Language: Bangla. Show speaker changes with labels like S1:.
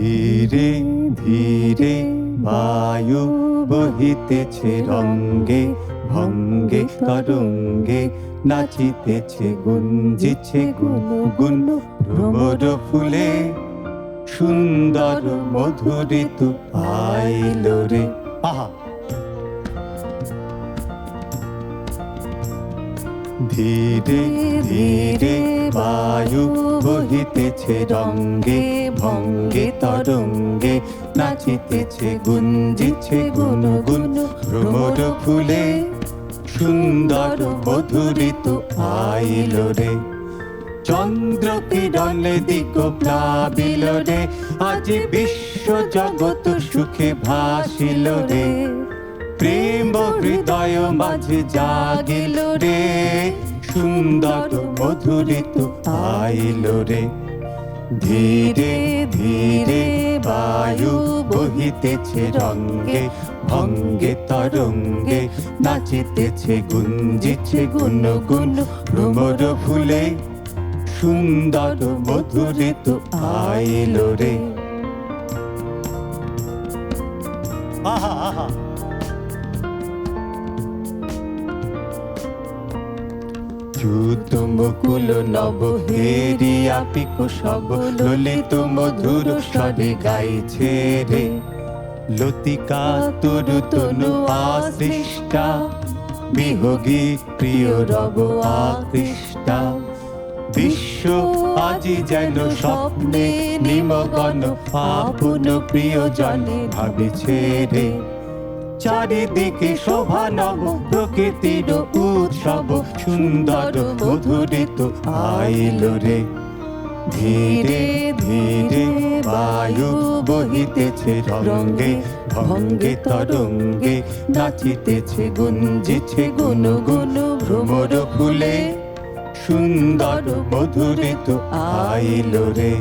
S1: ধীরে ধীরে বায়ু বহিতেছে রঙ্গে ভঙ্গে তরঙ্গে, নাচিতেছে গুঞ্জিছে গুনগুন ভ্রমর ফুলে, সুন্দর মধুর ঋতু আইল রে। আহা! ধীরে ধীরে বায়ু বহিতেছে রঙ্গে ভঙ্গে তরঙ্গে, নাচিতেছে গুঞ্জিছে গুনগুন ভ্রমর ফুলে, সুন্দর মধুর ঋতু আইল রে। চন্দ্র কিরণে দিগ প্লাবিল রে, আজ বিশ্ব জগৎ সুখে ভাসিল রে। প্রেম হৃদয় মাঝে জাগিল রে, সুন্দর মধুর ঋতু আইল রে। ধীরে ধীরে বায়ু বহিতেছে রঙ্গে ভঙ্গে তরঙ্গে, নাচিতেছে গুঞ্জিছে গুনগুন ভ্রমর ফুলে, সুন্দর মধুর ঋতু আইল রে। আহা আহা! চ্যুত মুকুল নব হেরিয়া পিকু সব, ললিত মধুর স্বরে গাইছে রে। লতিকা তরু তনু আশ্লিষ্টা, বিহোগী প্রিয় রব আকৃষ্টা। বিশ্ব আজি যেন স্বপ্নে নিমগ্ন, আপন প্রিয়জনে ভাবিছে রে। চারিদিকে শোভা নব প্রকৃতির উৎসব, সুন্দর মধুর ঋতু আইল রে। ধীরে ধীরে বায়ু বহিতেছে রঙ্গে ভঙ্গে তরঙ্গে, নাচিতেছে গুঞ্জিছে গুনগুন ভ্রমর ফুলে, সুন্দর মধুর ঋতু আইল রে।